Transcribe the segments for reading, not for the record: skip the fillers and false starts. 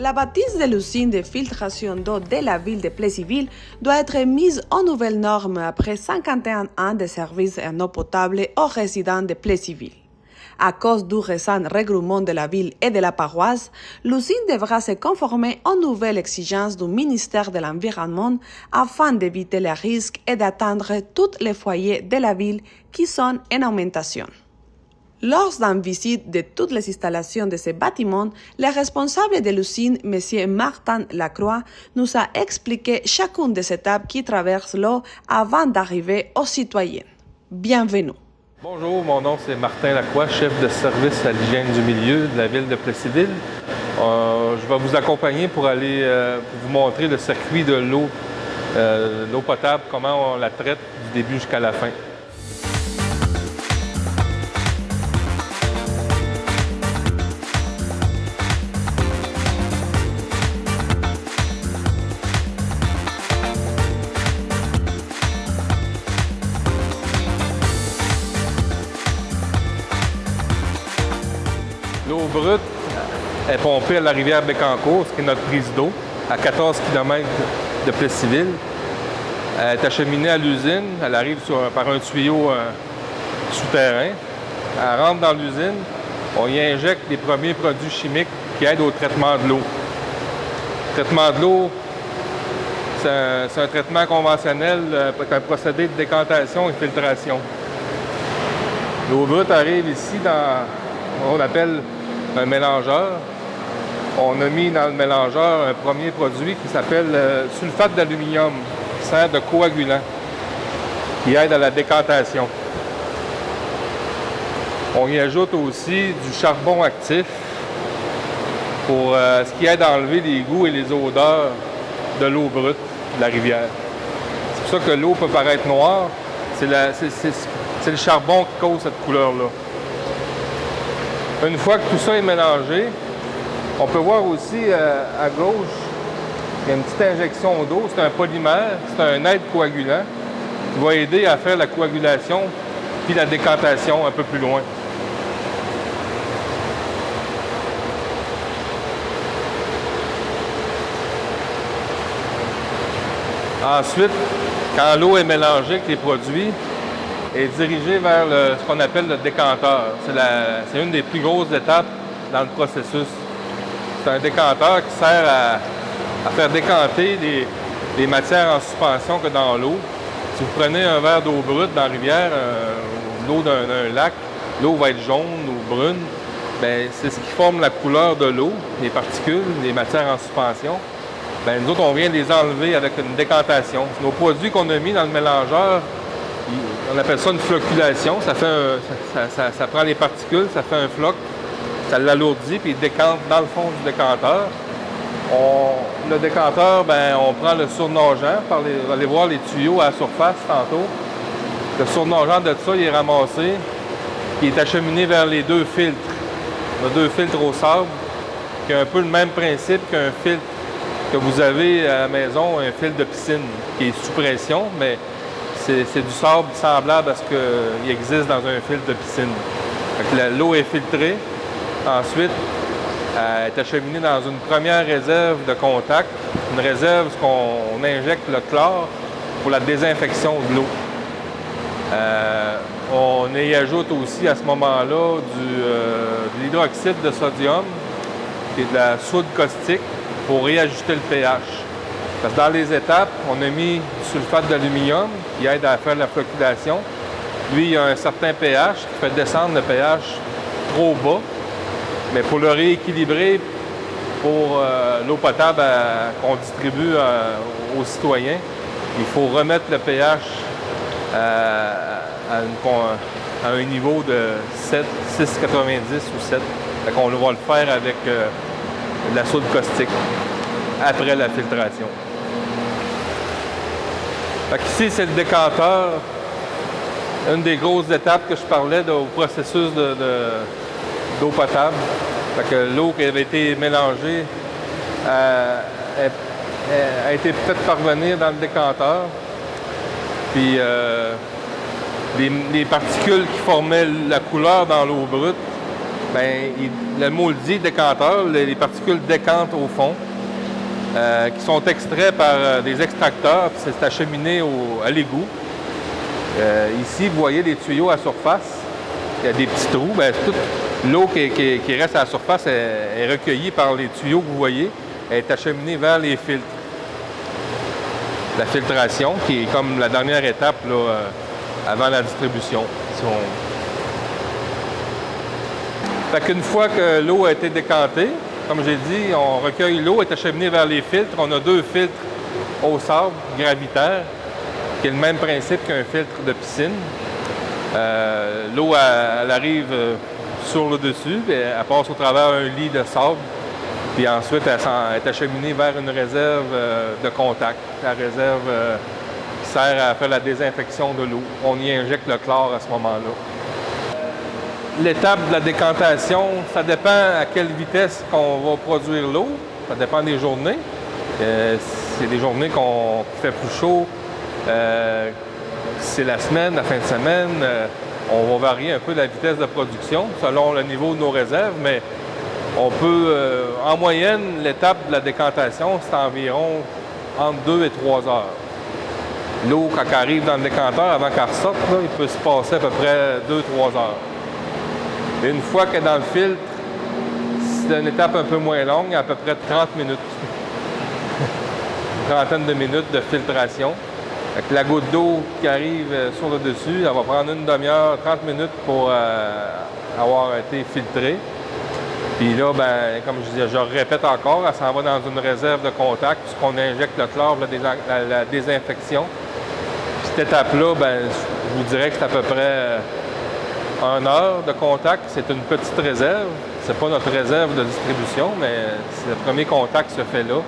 La bâtisse de l'usine de filtration d'eau de la ville de Plessisville doit être mise aux nouvelles normes après 51 ans de service en eau potable aux résidents de Plessisville. À cause du récent regroupement de la ville et de la paroisse, l'usine devra se conformer aux nouvelles exigences du ministère de l'Environnement afin d'éviter les risques et d'atteindre tous les foyers de la ville qui sont en augmentation. Lors d'une visite de toutes les installations de ce bâtiment, le responsable de l'usine, M. Martin Lacroix, nous a expliqué chacune des étapes qui traversent l'eau avant d'arriver aux citoyens. Bienvenue. Bonjour, mon nom c'est Martin Lacroix, chef de service à l'hygiène du milieu de la ville de Plessisville. Je vais vous accompagner pour aller vous montrer le circuit de l'eau potable, comment on la traite du début jusqu'à la fin. L'eau brute est pompée à la rivière Bécancour, ce qui est notre prise d'eau, à 14 km de Plessisville. Elle est acheminée à l'usine, elle arrive par un tuyau souterrain. Elle rentre dans l'usine, on y injecte les premiers produits chimiques qui aident au traitement de l'eau. Le traitement de l'eau, c'est un traitement conventionnel avec un procédé de décantation et filtration. L'eau brute arrive ici dans ce qu'on appelle un mélangeur. On a mis dans le mélangeur un premier produit qui s'appelle sulfate d'aluminium, qui sert de coagulant, qui aide à la décantation. On y ajoute aussi du charbon actif pour ce qui aide à enlever les goûts et les odeurs de l'eau brute de la rivière. C'est pour ça que l'eau peut paraître noire. C'est le charbon qui cause cette couleur-là. Une fois que tout ça est mélangé, on peut voir aussi à gauche, il y a une petite injection d'eau. C'est un polymère, c'est un aide coagulant qui va aider à faire la coagulation puis la décantation un peu plus loin. Ensuite, quand l'eau est mélangée avec les produits, est dirigée vers ce qu'on appelle le décanteur. C'est une des plus grosses étapes dans le processus. C'est un décanteur qui sert à faire décanter les matières en suspension que dans l'eau. Si vous prenez un verre d'eau brute dans la rivière, l'eau d'un lac, l'eau va être jaune ou brune. Bien, c'est ce qui forme la couleur de l'eau, les particules, les matières en suspension. Bien, nous autres, on vient les enlever avec une décantation. Nos produits qu'on a mis dans le mélangeur, on appelle ça une flocculation. Ça prend les particules, ça fait un floc, ça l'alourdit, puis il décante dans le fond du décanteur. Le décanteur, bien, on prend le surnageant, on va aller voir les tuyaux à la surface tantôt. Le surnageant de ça, il est ramassé, puis il est acheminé vers les deux filtres. On a deux filtres au sable, qui ont un peu le même principe qu'un filtre que vous avez à la maison, un filtre de piscine, qui est sous pression, mais c'est du sable semblable à ce qu'il existe dans un filtre de piscine. L'eau est filtrée. Ensuite, elle est acheminée dans une première réserve de contact, une réserve où on injecte le chlore pour la désinfection de l'eau. On y ajoute aussi à ce moment-là de l'hydroxyde de sodium, qui est de la soude caustique, pour réajuster le pH. Parce que dans les étapes, on a mis du sulfate d'aluminium qui aide à faire la flocculation. Lui, il a un certain pH qui fait descendre le pH trop bas. Mais pour le rééquilibrer pour l'eau potable qu'on distribue aux citoyens, il faut remettre le pH à un niveau de 7, 6,90 ou 7. Fait qu'on va le faire avec de la soude caustique après la filtration. Ici, c'est le décanteur. Une des grosses étapes que je parlais au processus d'eau potable. Fait que l'eau qui avait été mélangée a été faite parvenir dans le décanteur. Puis les particules qui formaient la couleur dans l'eau brute Le mot le dit, décanteur, les particules décantent au fond, qui sont extraits par des extracteurs, puis c'est acheminé à l'égout. Ici, vous voyez des tuyaux à surface. Il y a des petits trous. Toute l'eau qui reste à la surface est recueillie par les tuyaux que vous voyez. Elle est acheminée vers les filtres. La filtration, qui est comme la dernière étape là, avant la distribution. Fait qu'une fois que l'eau a été décantée, comme j'ai dit, on recueille l'eau, est acheminée vers les filtres. On a 2 filtres au sable gravitaire, qui est le même principe qu'un filtre de piscine. L'eau, elle arrive sur le dessus, puis elle passe au travers un lit de sable, puis ensuite elle est acheminée vers une réserve de contact, la réserve qui sert à faire la désinfection de l'eau. On y injecte le chlore à ce moment-là. L'étape de la décantation, ça dépend à quelle vitesse qu'on va produire l'eau. Ça dépend des journées. C'est des journées qui fait plus chaud. C'est la semaine, la fin de semaine. On va varier un peu la vitesse de production selon le niveau de nos réserves, mais on peut, en moyenne, l'étape de la décantation, c'est environ entre 2 et 3 heures. L'eau, quand elle arrive dans le décanteur, avant qu'elle ressorte, là, il peut se passer à peu près 2-3 heures. Et une fois qu'elle est dans le filtre, c'est une étape un peu moins longue, à peu près 30 minutes. Une trentaine de minutes de filtration. Avec la goutte d'eau qui arrive sur le dessus, elle va prendre une demi-heure, 30 minutes pour avoir été filtrée. Puis là, comme je répète encore, elle s'en va dans une réserve de contact puisqu'on injecte le chlore pour la désinfection. Puis cette étape-là, je vous dirais que c'est à peu près 1 heure de contact. C'est une petite réserve. C'est pas notre réserve de distribution, mais le premier contact se fait là.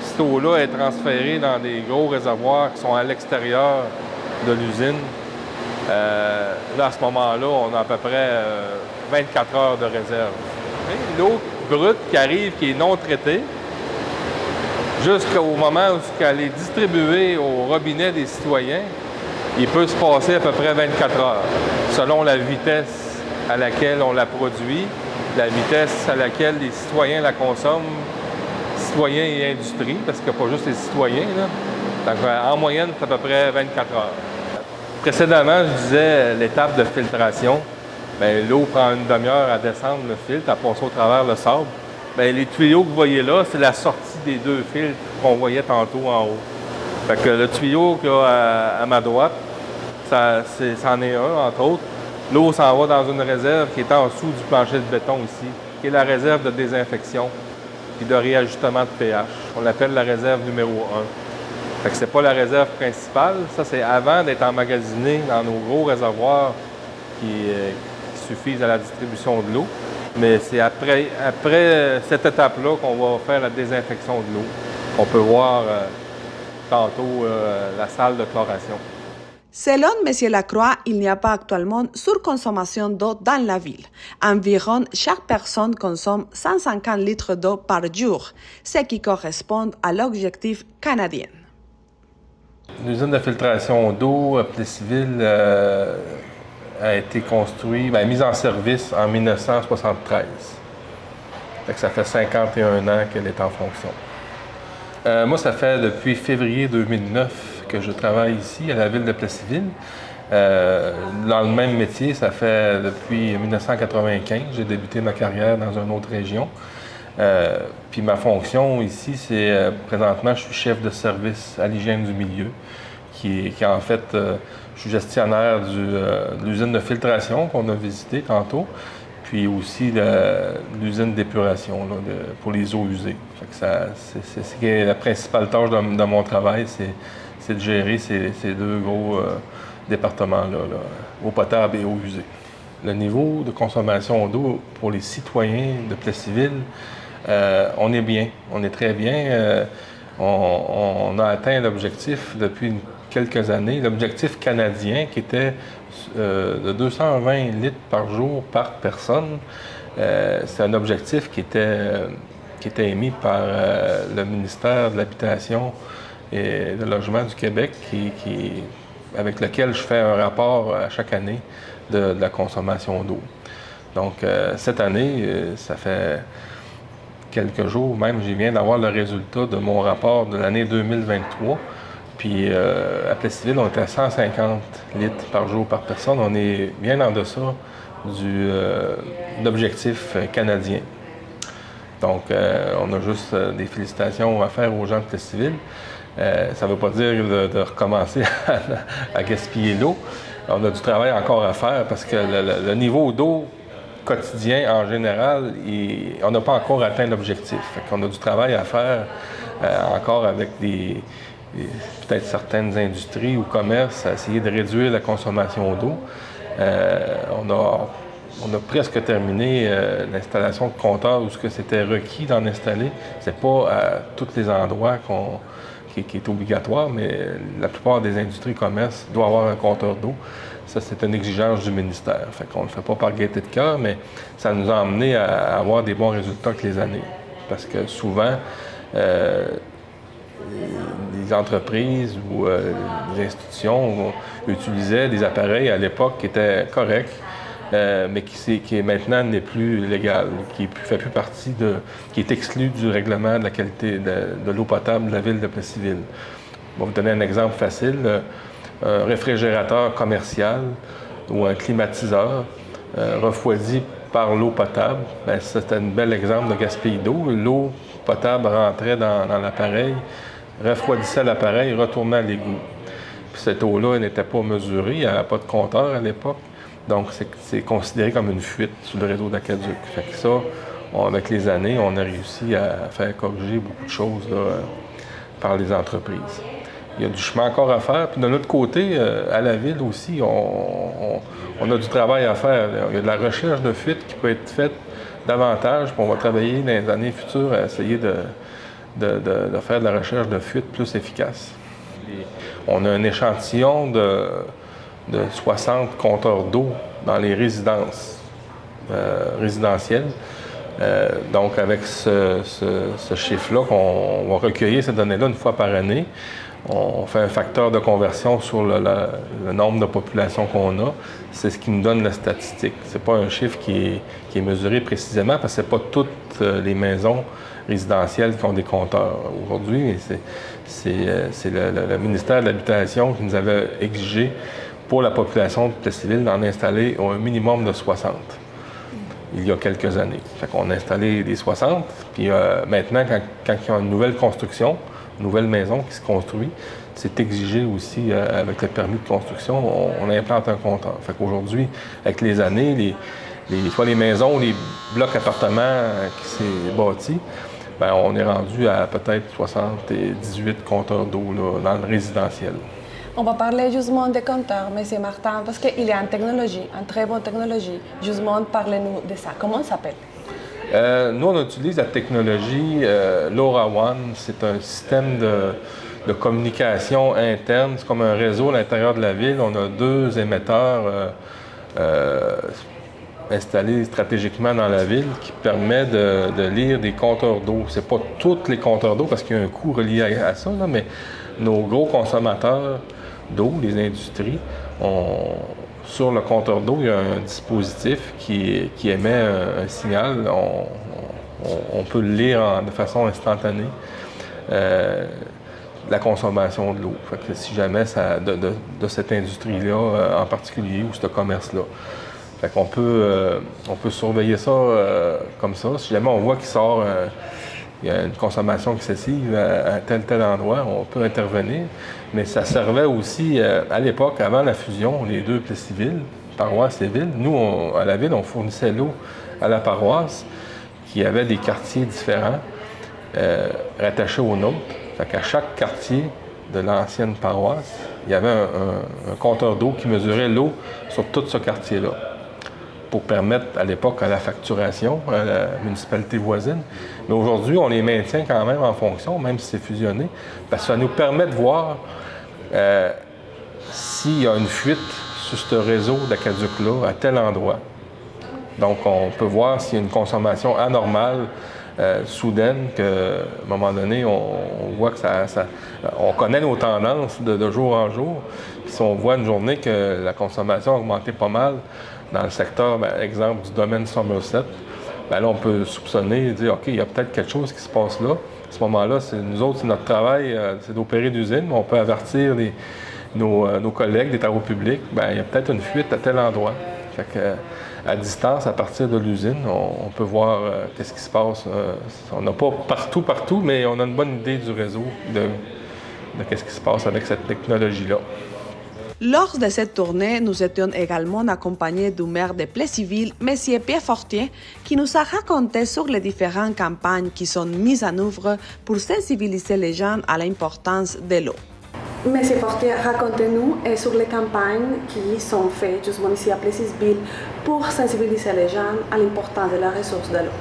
Cette eau-là est transférée dans des gros réservoirs qui sont à l'extérieur de l'usine. Là, à ce moment-là, on a à peu près 24 heures de réserve. L'eau brute qui arrive, qui est non traitée, jusqu'au moment où elle est distribuée au robinet des citoyens, il peut se passer à peu près 24 heures, selon la vitesse à laquelle on la produit, la vitesse à laquelle les citoyens la consomment, citoyens et industrie, parce qu'il n'y a pas juste les citoyens, là. Donc, en moyenne, c'est à peu près 24 heures. Précédemment, je disais l'étape de filtration. L'eau prend une demi-heure à descendre le filtre, à passer au travers le sable. Les tuyaux que vous voyez là, c'est la sortie des 2 filtres qu'on voyait tantôt en haut. Fait que le tuyau qu'il y a à ma droite, c'en est un, entre autres. L'eau s'en va dans une réserve qui est en dessous du plancher de béton ici, qui est la réserve de désinfection et de réajustement de pH. On l'appelle la réserve numéro 1. Fait que c'est pas la réserve principale. Ça, c'est avant d'être emmagasiné dans nos gros réservoirs qui suffisent à la distribution de l'eau. Mais c'est après cette étape-là qu'on va faire la désinfection de l'eau. On peut voir tantôt la salle de chloration. Selon M. Lacroix, il n'y a pas actuellement surconsommation d'eau dans la ville. Environ chaque personne consomme 150 litres d'eau par jour, ce qui correspond à l'objectif canadien. L'usine de filtration d'eau à Plessisville a été construite, mise en service en 1973. Ça fait 51 ans qu'elle est en fonction. Moi, ça fait depuis février 2009 que je travaille ici, à la ville de Plessisville. Dans le même métier, ça fait depuis 1995. J'ai débuté ma carrière dans une autre région. Puis ma fonction ici, c'est présentement, je suis chef de service à l'hygiène du milieu, qui en fait, je suis gestionnaire de l'usine de filtration qu'on a visitée tantôt, puis aussi l'usine d'épuration pour les eaux usées. C'est la principale tâche de mon travail, c'est de gérer ces 2 gros départements-là, eau potable et eau usée. Le niveau de consommation d'eau pour les citoyens de Plessisville, on est bien, on est très bien. On a atteint l'objectif depuis quelques années, l'objectif canadien qui était de 220 litres par jour par personne. C'est un objectif qui était émis par le ministère de l'Habitation et du Logement du Québec, avec lequel je fais un rapport à chaque année de la consommation d'eau. Donc, cette année, ça fait quelques jours même, je viens d'avoir le résultat de mon rapport de l'année 2023. Puis, à Plessisville, on était à 150 litres par jour par personne. On est bien en deçà de l'objectif canadien. Donc, on a juste des félicitations à faire aux gens de Plessisville. Ça ne veut pas dire de recommencer à gaspiller l'eau. On a du travail encore à faire parce que le niveau d'eau quotidien, en général, on n'a pas encore atteint l'objectif. Fait qu'on a du travail à faire encore avec peut-être certaines industries ou commerces à essayer de réduire la consommation d'eau. On a presque terminé l'installation de compteurs où c'était requis d'en installer. C'est pas à tous les endroits qui est obligatoire, mais la plupart des industries commerces doivent avoir un compteur d'eau. Ça, c'est une exigence du ministère. Fait qu'on ne le fait pas par gaieté de cœur, mais ça nous a amené à avoir des bons résultats que les années. Parce que souvent, les entreprises ou les institutions utilisaient des appareils à l'époque qui étaient corrects, mais qui maintenant n'est plus légal, qui fait plus partie qui est exclu du règlement de la qualité de l'eau potable de la ville de Plessisville. Je vais vous donner un exemple facile. Un réfrigérateur commercial ou un climatiseur refroidi par l'eau potable, bien, c'est un bel exemple de gaspille d'eau. L'eau potable rentrait dans l'appareil, refroidissait l'appareil, retournait à l'égout. Puis cette eau-là n'était pas mesurée, il n'y avait pas de compteur à l'époque. Donc, c'est considéré comme une fuite sur le réseau d'aqueduc. Fait que ça, avec les années, on a réussi à faire corriger beaucoup de choses là, par les entreprises. Il y a du chemin encore à faire. Puis de l'autre côté, à la ville aussi, on a du travail à faire. Il y a de la recherche de fuite qui peut être faite davantage. Puis on va travailler dans les années futures à essayer de faire de la recherche de fuite plus efficace. Et on a un échantillon de 60 compteurs d'eau dans les résidences résidentielles. Donc, avec ce chiffre-là, on va recueillir ces données-là une fois par année. On fait un facteur de conversion sur le nombre de populations qu'on a. C'est ce qui nous donne la statistique. C'est pas un chiffre qui est mesuré précisément parce que c'est pas toutes les maisons résidentielles qui ont des compteurs. Aujourd'hui, c'est le ministère de l'Habitation qui nous avait exigé pour la population de Plessisville d'en installer un minimum de 60 il y a quelques années. Fait qu'on a installé des 60, puis maintenant, quand il y a une nouvelle construction, une nouvelle maison qui se construit, c'est exigé aussi, avec le permis de construction, on implante un compteur. Fait qu'aujourd'hui, avec les années, soit les maisons ou les blocs appartements qui s'est bâtis, bien, on est rendu à peut-être 78 compteurs d'eau là, dans le résidentiel. On va parler justement des compteurs, M. Martin, parce qu'il y a une technologie, une très bonne technologie. Justement, parlez-nous de ça. Comment ça s'appelle? Nous, on utilise la technologie LoRaWAN. C'est un système de communication interne. C'est comme un réseau à l'intérieur de la ville. On a 2 émetteurs installés stratégiquement dans la ville qui permet de lire des compteurs d'eau. C'est pas tous les compteurs d'eau parce qu'il y a un coût relié à ça, là, mais nos gros consommateurs d'eau, les industries, sur le compteur d'eau, il y a un dispositif qui émet un signal. On peut le lire de façon instantanée, la consommation de l'eau. Fait que si jamais de cette industrie-là en particulier ou ce commerce-là. Fait qu'on peut surveiller ça comme ça. Si jamais on voit qu'il sort il y a une consommation excessive à tel endroit, on peut intervenir. Mais ça servait aussi, à l'époque, avant la fusion, les 2 Plessisville, paroisse et ville. Nous, à la ville, on fournissait l'eau à la paroisse, qui avait des quartiers différents, rattachés aux nôtres. Fait qu'à chaque quartier de l'ancienne paroisse, il y avait un compteur d'eau qui mesurait l'eau sur tout ce quartier-là, pour permettre à l'époque à la facturation à la municipalité voisine. Mais aujourd'hui, on les maintient quand même en fonction, même si c'est fusionné, parce que ça nous permet de voir s'il y a une fuite sur ce réseau d'aqueduc-là à tel endroit. Donc, on peut voir s'il y a une consommation anormale, soudaine, qu'à un moment donné, on voit que on connaît nos tendances de jour en jour. Puis si on voit une journée que la consommation a augmenté pas mal, dans le secteur, exemple, du domaine Somerset, là, on peut soupçonner et dire, OK, il y a peut-être quelque chose qui se passe là. À ce moment-là, nous autres, c'est notre travail, c'est d'opérer l'usine, mais on peut avertir nos collègues des travaux publics, il y a peut-être une fuite à tel endroit. Fait que, à distance, à partir de l'usine, on peut voir qu'est-ce qui se passe. On n'a pas partout, mais on a une bonne idée du réseau, de qu'est-ce qui se passe avec cette technologie-là. Lors de cette tournée, nous étions également accompagnés du maire de Plessisville, M. Pierre Fortier, qui nous a raconté sur les différentes campagnes qui sont mises en œuvre pour sensibiliser les gens à l'importance de l'eau. Monsieur Fortier, racontez-nous sur les campagnes qui sont faites justement ici à Plessisville pour sensibiliser les gens à l'importance de la ressource de l'eau.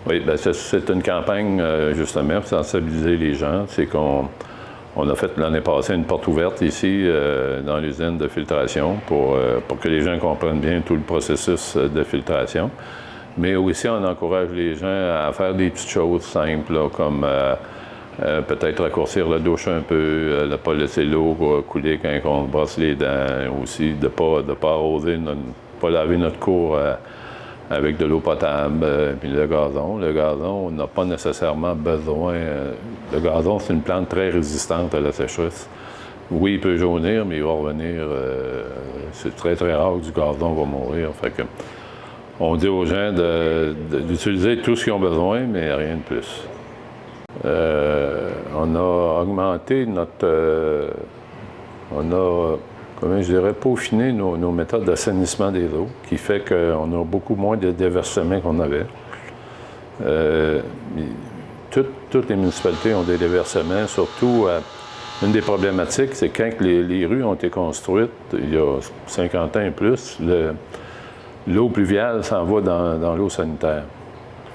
Oui, c'est une campagne justement pour sensibiliser les gens. C'est qu'on a fait l'année passée une porte ouverte ici dans l'usine de filtration pour que les gens comprennent bien tout le processus de filtration. Mais aussi, on encourage les gens à faire des petites choses simples, là, comme peut-être raccourcir la douche un peu, ne pas laisser l'eau couler quand on brosse les dents, aussi de ne pas arroser, pas laver notre cour avec de l'eau potable, puis le gazon. Le gazon, on n'a pas nécessairement besoin. Le gazon, c'est une plante très résistante à la sécheresse. Oui, il peut jaunir, mais il va revenir. C'est très, très rare que du gazon va mourir. Fait que, on dit aux gens d'utiliser tout ce qu'ils ont besoin, mais rien de plus. On a augmenté on a, comment je dirais, peaufiné nos méthodes d'assainissement des eaux, qui fait qu'on a beaucoup moins de déversements qu'on avait. Toutes les municipalités ont des déversements, surtout une des problématiques, c'est quand les rues ont été construites, il y a 50 ans et plus, l'eau pluviale s'en va dans l'eau sanitaire.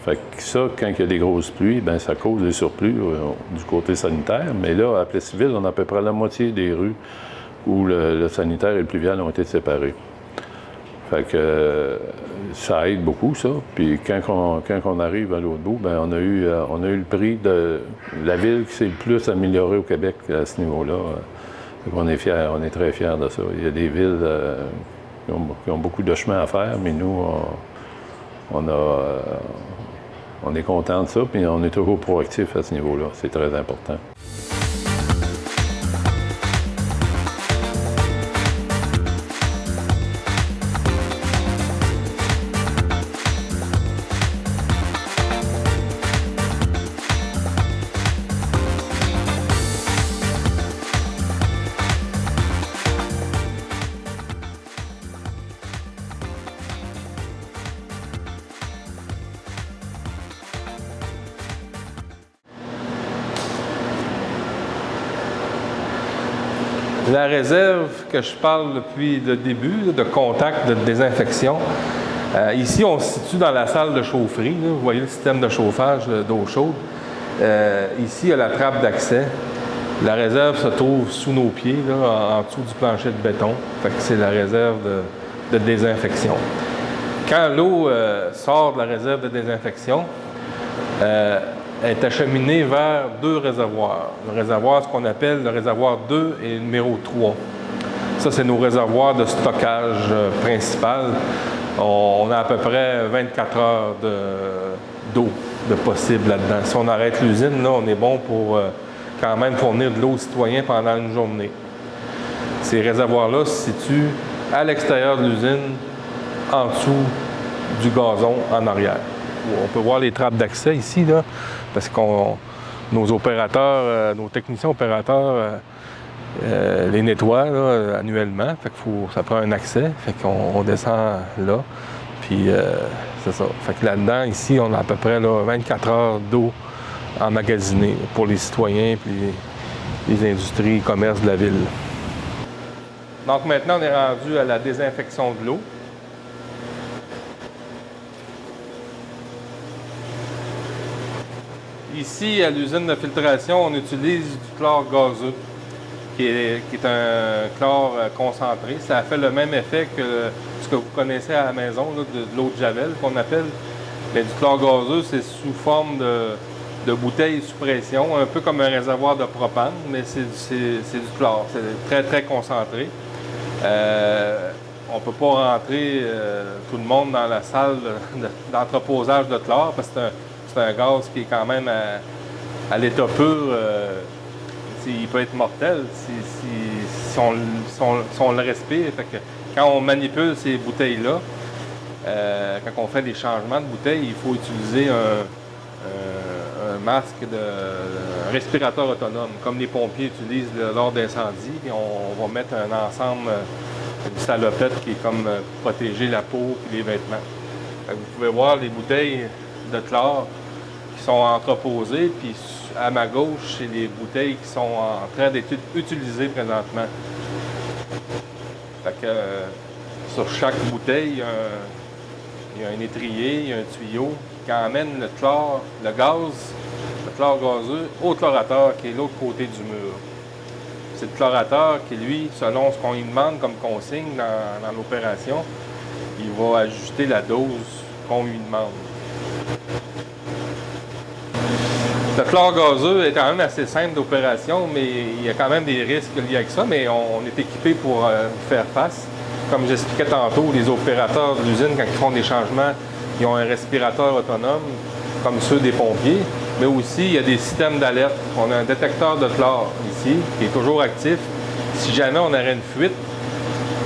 Fait que ça, quand il y a des grosses pluies, ça cause des surplus du côté sanitaire. Mais là, à Plessisville, on a à peu près la moitié des rues où le sanitaire et le pluvial ont été séparés. Fait que ça aide beaucoup, ça. Puis quand on arrive à l'autre bout, on a eu le prix de la ville qui s'est le plus améliorée au Québec à ce niveau-là. On est fiers, on est très fiers de ça. Il y a des villes qui ont beaucoup de chemin à faire, mais nous, on est content de ça, puis on est toujours proactif à ce niveau-là. C'est très important. La réserve que je parle depuis le début, de contact, de désinfection, ici on se situe dans la salle de chaufferie. Là, vous voyez le système de chauffage d'eau chaude. Ici, il y a la trappe d'accès. La réserve se trouve sous nos pieds, là, en dessous du plancher de béton. Fait que c'est la réserve de désinfection. Quand l'eau sort de la réserve de désinfection, est acheminée vers deux réservoirs. Le réservoir, ce qu'on appelle le réservoir 2 et le numéro 3. Ça, c'est nos réservoirs de stockage principal. On a à peu près 24 heures d'eau de possible là-dedans. Si on arrête l'usine, là, on est bon pour quand même fournir de l'eau aux citoyens pendant une journée. Ces réservoirs-là se situent à l'extérieur de l'usine, en dessous du gazon en arrière. On peut voir les trappes d'accès ici, là, parce que nos opérateurs, nos techniciens opérateurs les nettoient là, annuellement. Fait que ça prend un accès. Fait qu'on descend là. Puis c'est ça. Fait que là-dedans, ici, on a à peu près là, 24 heures d'eau emmagasinée pour les citoyens et les industries et commerces de la ville. Donc maintenant, on est rendu à la désinfection de l'eau. Ici, à l'usine de filtration, on utilise du chlore gazeux, qui est un chlore concentré. Ça fait le même effet que ce que vous connaissez à la maison, là, de l'eau de Javel, qu'on appelle. Mais du chlore gazeux, c'est sous forme de bouteille sous pression, un peu comme un réservoir de propane, mais c'est du chlore. C'est très, très concentré. on ne peut pas rentrer tout le monde dans la salle d'entreposage de chlore parce que c'est un gaz qui est quand même à l'état pur. Il peut être mortel si on le respire. Fait que quand on manipule ces bouteilles-là, quand on fait des changements de bouteilles, il faut utiliser un masque, un respirateur autonome, comme les pompiers utilisent lors d'incendie. On va mettre un ensemble, une salopette qui est comme protéger la peau et les vêtements. Fait que vous pouvez voir les bouteilles de chlore qui sont entreposées, puis à ma gauche, c'est les bouteilles qui sont en train d'être utilisées présentement. Fait que sur chaque bouteille, il y a un étrier, il y a un tuyau qui emmène le chlore, le chlore gazeux, au chlorateur qui est de l'autre côté du mur. C'est le chlorateur qui, lui, selon ce qu'on lui demande comme consigne dans l'opération, il va ajuster la dose qu'on lui demande. Le chlore gazeux est quand même assez simple d'opération, mais il y a quand même des risques liés avec ça, mais on est équipé pour faire face. Comme j'expliquais tantôt, les opérateurs de l'usine, quand ils font des changements, ils ont un respirateur autonome, comme ceux des pompiers, mais aussi il y a des systèmes d'alerte. On a un détecteur de chlore ici, qui est toujours actif. Si jamais on aurait une fuite,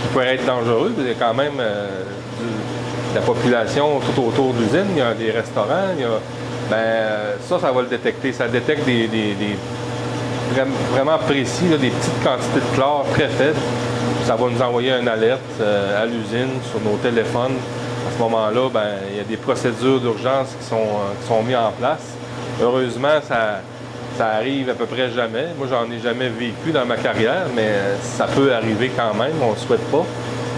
qui pourrait être dangereuse, il y a quand même de la population tout autour de l'usine, il y a des restaurants, ça va le détecter. Ça détecte vraiment précis, là, des petites quantités de chlore très faibles. Ça va nous envoyer une alerte à l'usine sur nos téléphones. À ce moment-là, il y a des procédures d'urgence qui sont mises en place. Heureusement, ça arrive à peu près jamais. Moi, j'en ai jamais vécu dans ma carrière, mais ça peut arriver quand même. On ne le souhaite pas,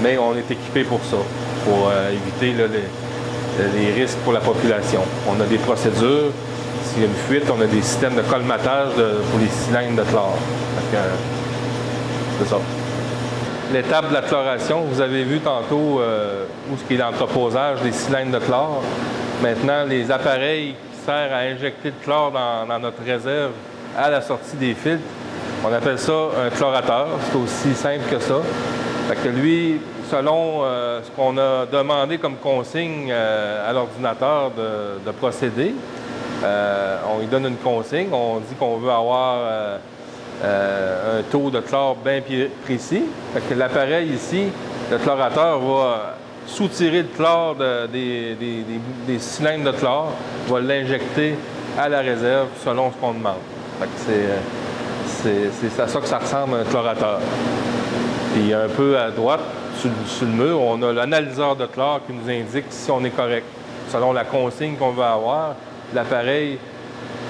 mais on est équipé pour ça, pour éviter les risques pour la population. On a des procédures. S'il y a une fuite, on a des systèmes de colmatage pour les cylindres de chlore. C'est ça. L'étape de la chloration, vous avez vu tantôt où ce qui est l'entreposage des cylindres de chlore. Maintenant, les appareils qui servent à injecter le chlore dans notre réserve à la sortie des filtres, on appelle ça un chlorateur. C'est aussi simple que ça. Fait que lui, selon ce qu'on a demandé comme consigne à l'ordinateur de procéder, on lui donne une consigne, on dit qu'on veut avoir un taux de chlore bien précis. Fait que l'appareil ici, le chlorateur va soutirer le chlore des cylindres de chlore, va l'injecter à la réserve selon ce qu'on demande. Fait que c'est à ça que ça ressemble un chlorateur. Puis un peu à droite, sur le mur, on a l'analyseur de chlore qui nous indique si on est correct. Selon la consigne qu'on veut avoir, l'appareil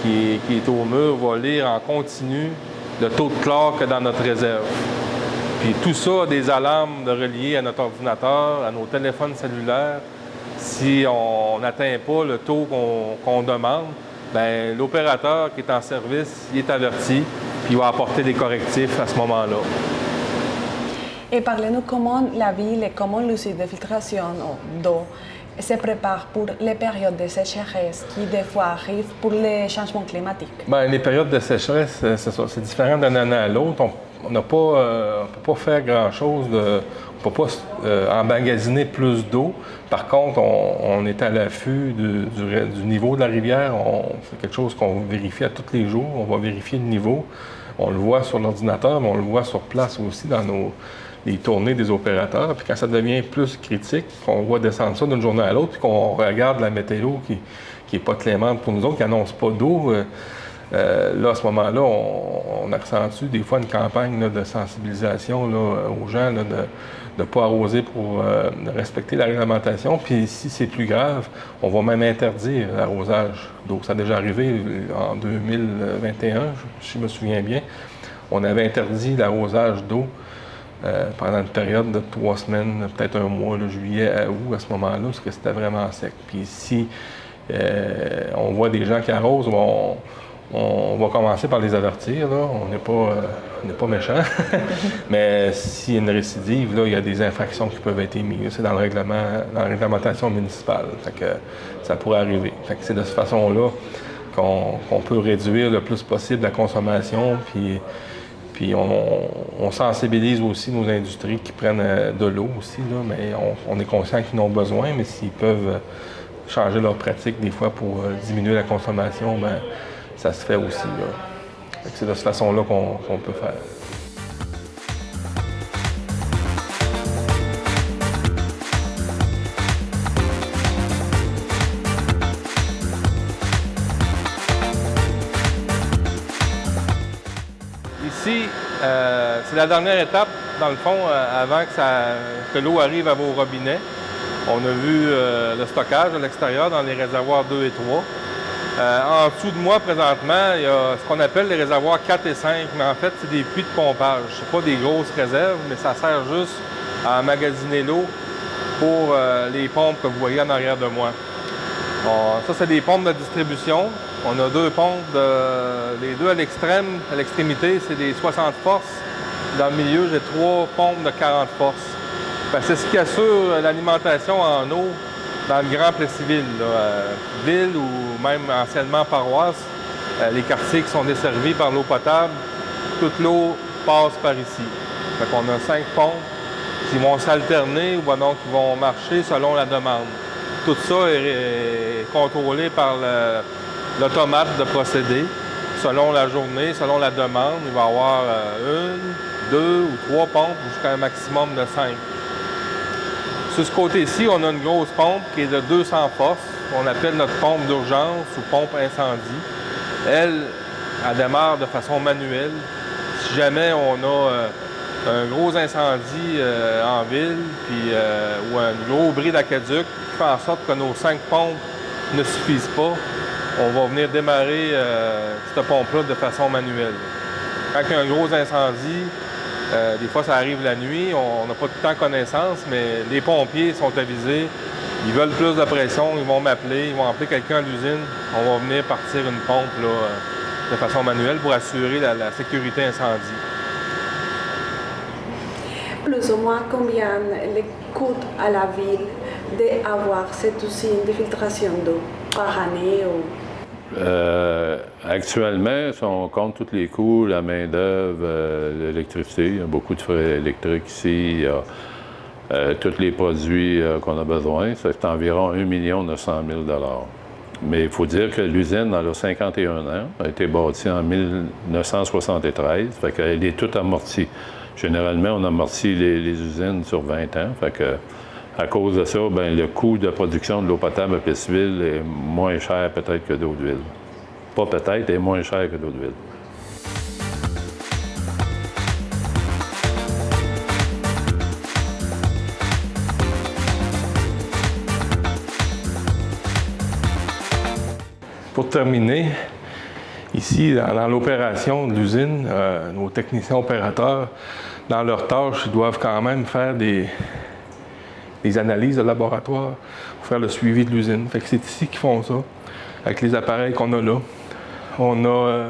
qui est au mur va lire en continu le taux de chlore que dans notre réserve. Puis tout ça a des alarmes de relier à notre ordinateur, à nos téléphones cellulaires. Si on n'atteint pas le taux qu'on demande, l'opérateur qui est en service, il est averti, puis il va apporter des correctifs à ce moment-là. Et parlez-nous comment la ville et comment l'usine de filtration d'eau se prépare pour les périodes de sécheresse qui, des fois, arrivent pour les changements climatiques. Les périodes de sécheresse, c'est ça, c'est différent d'une année à l'autre. On ne peut pas faire grand-chose, on ne peut pas emmagasiner plus d'eau. Par contre, on est à l'affût du niveau de la rivière. C'est quelque chose qu'on vérifie à tous les jours. On va vérifier le niveau. On le voit sur l'ordinateur, mais on le voit sur place aussi dans les tournées des opérateurs. Puis quand ça devient plus critique, on voit descendre ça d'une journée à l'autre, puis qu'on regarde la météo qui n'est pas clémente pour nous autres, qui n'annonce pas d'eau. Là, à ce moment-là, on accentue des fois une campagne là, de sensibilisation là, aux gens là, de ne pas arroser pour respecter la réglementation. Puis si c'est plus grave, on va même interdire l'arrosage d'eau. Ça a déjà arrivé en 2021, si je me souviens bien. On avait interdit l'arrosage d'eau pendant une période de 3 semaines, peut-être un mois, là, juillet à août, à ce moment-là, parce que c'était vraiment sec. Puis si on voit des gens qui arrosent, on va commencer par les avertir, là. On n'est pas méchants. Mais s'il y a une récidive, là, il y a des infractions qui peuvent être émises. C'est dans la réglementation municipale. Fait que ça pourrait arriver. Fait que c'est de cette façon-là qu'on peut réduire le plus possible la consommation, puis Puis on sensibilise aussi nos industries qui prennent de l'eau aussi, là, mais on est conscient qu'ils en ont besoin, mais s'ils peuvent changer leurs pratiques des fois pour diminuer la consommation, ben ça se fait aussi. Fait que c'est de cette façon-là qu'on peut faire. Ici, c'est la dernière étape, dans le fond, avant que l'eau arrive à vos robinets. On a vu le stockage à l'extérieur dans les réservoirs 2 et 3. En dessous de moi, présentement, il y a ce qu'on appelle les réservoirs 4 et 5, mais en fait, c'est des puits de pompage. Ce n'est pas des grosses réserves, mais ça sert juste à emmagasiner l'eau pour les pompes que vous voyez en arrière de moi. Bon, ça, c'est des pompes de distribution. On a 2 pompes, les 2 à l'extrémité, c'est des 60 forces. Dans le milieu, j'ai 3 pompes de 40 forces. Ben, c'est ce qui assure l'alimentation en eau dans le Grand Plessisville, ville ou même anciennement paroisse. Les quartiers qui sont desservis par l'eau potable, toute l'eau passe par ici. Fait qu'on a 5 pompes qui vont s'alterner ou donc qui vont marcher selon la demande. Tout ça est contrôlé par l'automate de procédé. Selon la journée, selon la demande, il va y avoir 1, 2 ou 3 pompes jusqu'à un maximum de 5. Sur ce côté-ci, on a une grosse pompe qui est de 200 forces, qu'on appelle notre pompe d'urgence ou pompe incendie. Elle démarre de façon manuelle. Si jamais on a un gros incendie en ville ou un gros bris d'aqueduc qui fait en sorte que nos 5 pompes ne suffisent pas, on va venir démarrer cette pompe-là de façon manuelle. Quand il y a un gros incendie, des fois, ça arrive la nuit, on n'a pas tout le temps connaissance, mais les pompiers sont avisés. Ils veulent plus de pression, ils vont m'appeler, ils vont appeler quelqu'un à l'usine. On va venir partir une pompe là, de façon manuelle pour assurer la sécurité incendie. Plus ou moins combien les coûte à la ville d'avoir cette usine de filtration d'eau par année ou... Actuellement, si on compte tous les coûts, la main-d'œuvre, l'électricité, il y a beaucoup de frais électriques ici, il y a tous les produits qu'on a besoin, c'est environ 1 900 000 $. Mais il faut dire que l'usine, elle a 51 ans, a été bâtie en 1973, fait qu'elle est toute amortie. Généralement, on amortit les usines sur 20 ans, fait que à cause de ça, bien, le coût de production de l'eau potable à Plessisville est moins cher peut-être que d'autres villes. Pas peut-être, est moins cher que d'autres villes. Pour terminer, ici, dans l'opération de l'usine, nos techniciens opérateurs, dans leurs tâches, ils doivent quand même faire des analyses de laboratoire pour faire le suivi de l'usine. Fait que c'est ici qu'ils font ça, avec les appareils qu'on a là. On a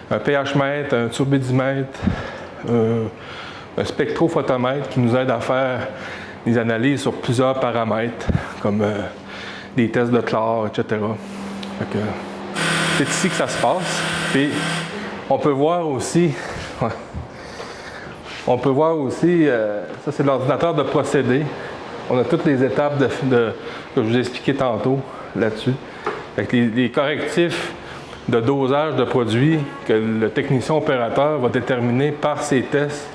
un pH mètre, un turbidimètre, un spectrophotomètre qui nous aide à faire des analyses sur plusieurs paramètres, comme des tests de chlore, etc. Fait que c'est ici que ça se passe. Puis on peut voir aussi... On peut voir aussi, ça c'est l'ordinateur de procédé. On a toutes les étapes que je vous ai expliqué tantôt là-dessus. Les correctifs de dosage de produits que le technicien opérateur va déterminer par ses tests,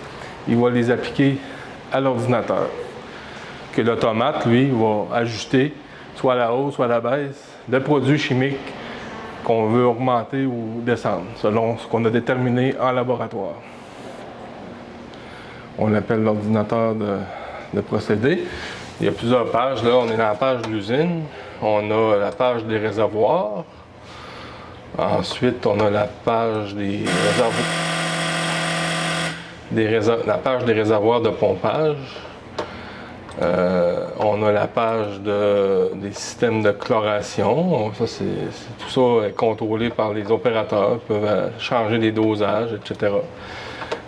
il va les appliquer à l'ordinateur. Que l'automate, lui, va ajuster, soit à la hausse, soit à la baisse, le produit chimique qu'on veut augmenter ou descendre, selon ce qu'on a déterminé en laboratoire. On l'appelle l'ordinateur de procédé. Il y a plusieurs pages. Là, on est dans la page de l'usine. On a la page des réservoirs. Ensuite, on a la page des réservoirs. La page des réservoirs de pompage. On a la page des systèmes de chloration. Ça, tout ça est contrôlé par les opérateurs. Ils peuvent changer les dosages, etc.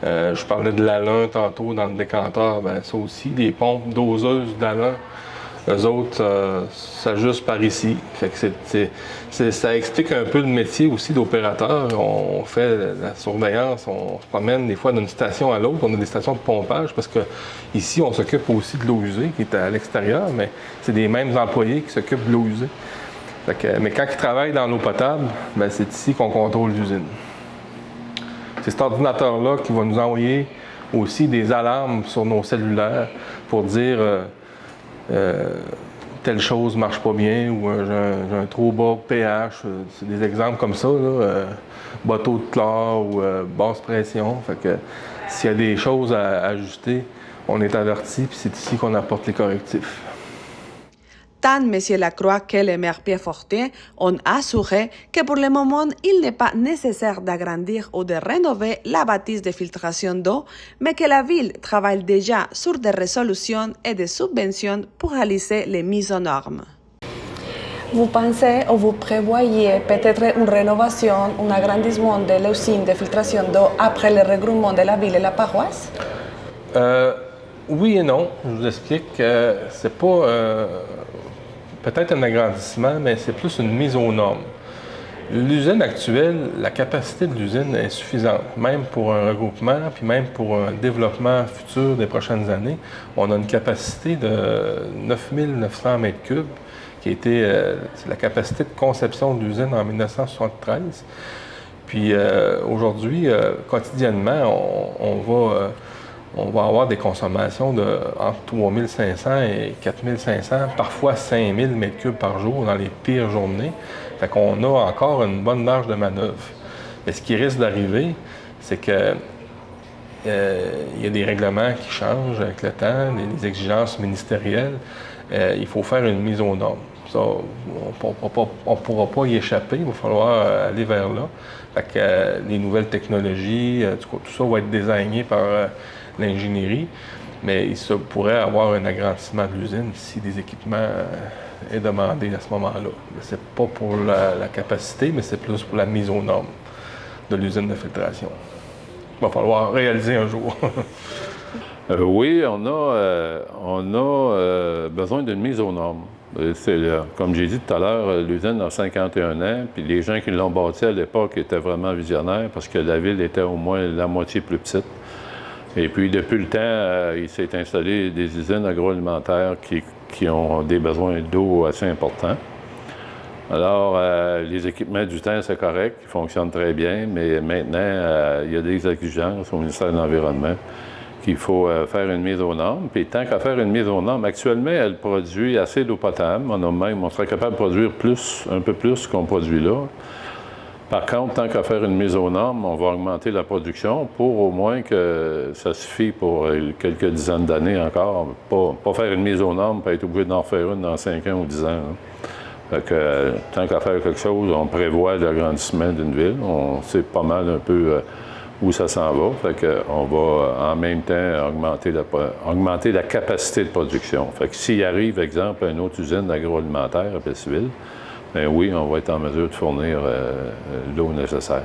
Je parlais de l'alun tantôt dans le décanteur, bien, ça aussi, des pompes doseuses d'alun Eux autres s'ajustent par ici. Fait que ça explique un peu le métier aussi d'opérateur. On fait la surveillance, on se promène des fois d'une station à l'autre. On a des stations de pompage parce que ici, on s'occupe aussi de l'eau usée qui est à l'extérieur, mais c'est des mêmes employés qui s'occupent de l'eau usée. Fait que, mais quand ils travaillent dans l'eau potable, ben, c'est ici qu'on contrôle l'usine. C'est cet ordinateur-là qui va nous envoyer aussi des alarmes sur nos cellulaires pour dire telle chose ne marche pas bien ou j'ai un trop bas pH. C'est des exemples comme ça, bas taux de chlore ou basse pression. Fait que s'il y a des choses à ajuster, on est averti puis c'est ici qu'on apporte les correctifs. Tant M. Lacroix que le maire Pierrefortin ont assuré que pour le moment, il n'est pas nécessaire d'agrandir ou de rénover la bâtisse de filtration d'eau, mais que la ville travaille déjà sur des résolutions et des subventions pour réaliser les mises aux normes. Vous pensez ou vous prévoyez peut-être une rénovation, un agrandissement de l'usine de filtration d'eau après le regroupement de la ville et la paroisse? Oui et non. Je vous explique. C'est pas peut-être un agrandissement, mais c'est plus une mise aux normes. L'usine actuelle, la capacité de l'usine est suffisante, même pour un regroupement, puis même pour un développement futur des prochaines années. On a une capacité de 9900 mètres cubes, qui a été c'est la capacité de conception de l'usine en 1973. Puis aujourd'hui, quotidiennement, on va avoir des consommations de entre 3500 et 4500, parfois 5000 mètres cubes par jour dans les pires journées. Fait qu'on a encore une bonne marge de manœuvre. Mais ce qui risque d'arriver, c'est que il y a des règlements qui changent avec le temps, des exigences ministérielles. Il faut faire une mise aux normes. Ça, on ne pourra pas y échapper, il va falloir aller vers là. Fait que les nouvelles technologies, tout ça va être désigné par l'ingénierie, mais il se pourrait avoir un agrandissement de l'usine si des équipements est demandé à ce moment-là. Ce n'est pas pour la capacité, mais c'est plus pour la mise aux normes de l'usine de filtration. Il va falloir réaliser un jour. Oui, on a besoin d'une mise aux normes. Comme j'ai dit tout à l'heure, l'usine a 51 ans, puis les gens qui l'ont bâtie à l'époque étaient vraiment visionnaires parce que la ville était au moins la moitié plus petite. Et puis, depuis le temps, il s'est installé des usines agroalimentaires qui ont des besoins d'eau assez importants. Alors, les équipements du temps, c'est correct, ils fonctionnent très bien, mais maintenant, il y a des exigences au ministère de l'Environnement qu'il faut faire une mise aux normes. Puis tant qu'à faire une mise aux normes, actuellement, elle produit assez d'eau potable. On serait capable de produire un peu plus qu'on produit là. Par contre, tant qu'à faire une mise aux normes, on va augmenter la production pour au moins que ça suffit pour quelques dizaines d'années encore. Pas faire une mise aux normes, pas être obligé d'en faire une dans 5 ans ou 10 ans. Fait que, tant qu'à faire quelque chose, on prévoit l'agrandissement d'une ville. On sait pas mal un peu où ça s'en va. Fait qu'on va en même temps augmenter la capacité de production. Fait que s'il arrive, exemple, une autre usine agroalimentaire à Plessisville, bien oui, on va être en mesure de fournir l'eau nécessaire.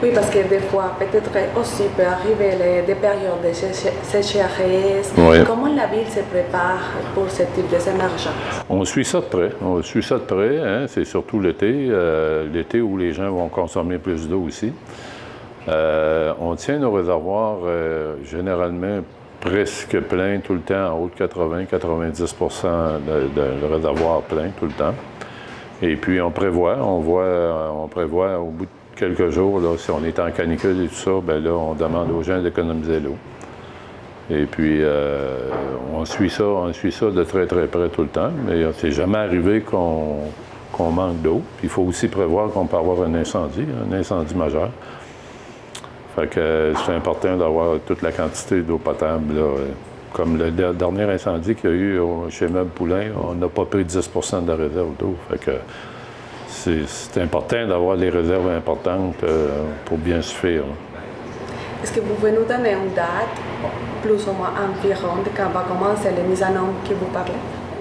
Oui, parce que des fois, peut-être aussi peut arriver des périodes de sécheresse. Oui. Comment la ville se prépare pour ce type d'émergence? On suit ça de près. On suit ça de près. Hein? C'est surtout l'été. L'été où les gens vont consommer plus d'eau aussi. On tient nos réservoirs généralement presque pleins tout le temps, en haut de 80-90 de réservoirs pleins tout le temps. Et puis on prévoit au bout de quelques jours, là, si on est en canicule et tout ça, bien là, on demande aux gens d'économiser l'eau. Et puis on suit ça de très très près tout le temps, mais c'est jamais arrivé qu'on manque d'eau. Puis il faut aussi prévoir qu'on peut avoir un incendie majeur. Fait que c'est important d'avoir toute la quantité d'eau potable. Là. Comme le dernier incendie qu'il y a eu chez Meubles Poulain, on n'a pas pris 10 de réserve d'eau. Fait que c'est important d'avoir des réserves importantes pour bien suffire. Est-ce que vous pouvez nous donner une date, plus ou moins environ, de quand va commencer les mises aux normes que vous parlez?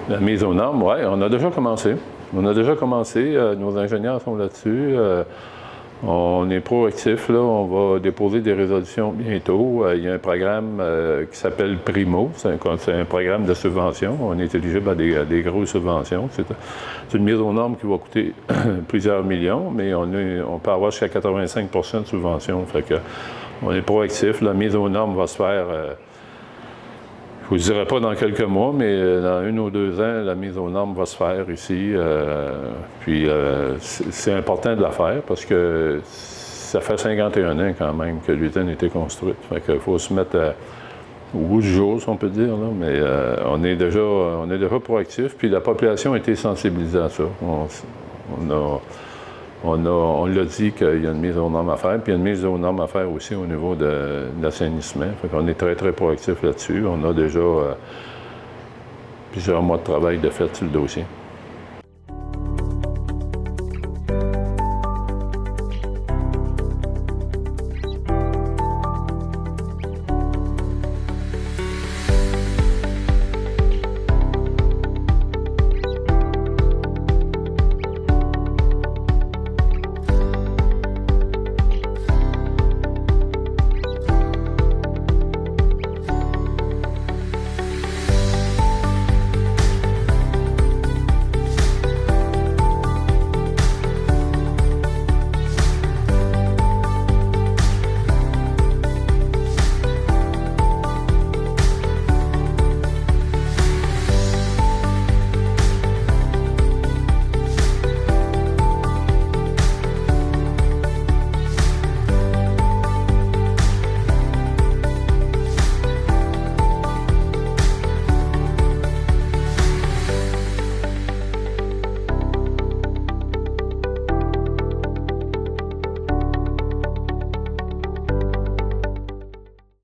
La mise aux normes, oui, on a déjà commencé. Nos ingénieurs sont là-dessus. On est proactif, là. On va déposer des résolutions bientôt. Il y a un programme qui s'appelle Primo. C'est un programme de subvention. On est éligible à des grosses subventions. C'est une mise aux normes qui va coûter plusieurs millions, mais on peut avoir jusqu'à 85 de subvention. Fait que on est proactif. La mise aux normes va se faire, je ne vous dirai pas dans quelques mois, mais dans 1 ou 2 ans, la mise aux normes va se faire ici. Puis c'est important de la faire parce que ça fait 51 ans quand même que l'usine a été construite. Fait qu'il faut se mettre au bout du jour, si on peut dire, là. Mais on est déjà proactif. Puis la population a été sensibilisée à ça. On l'a dit qu'il y a une mise aux normes à faire, puis il y a une mise aux normes à faire aussi au niveau de l'assainissement. Fait qu'on est très, très proactif là-dessus. On a déjà plusieurs mois de travail de fait sur le dossier.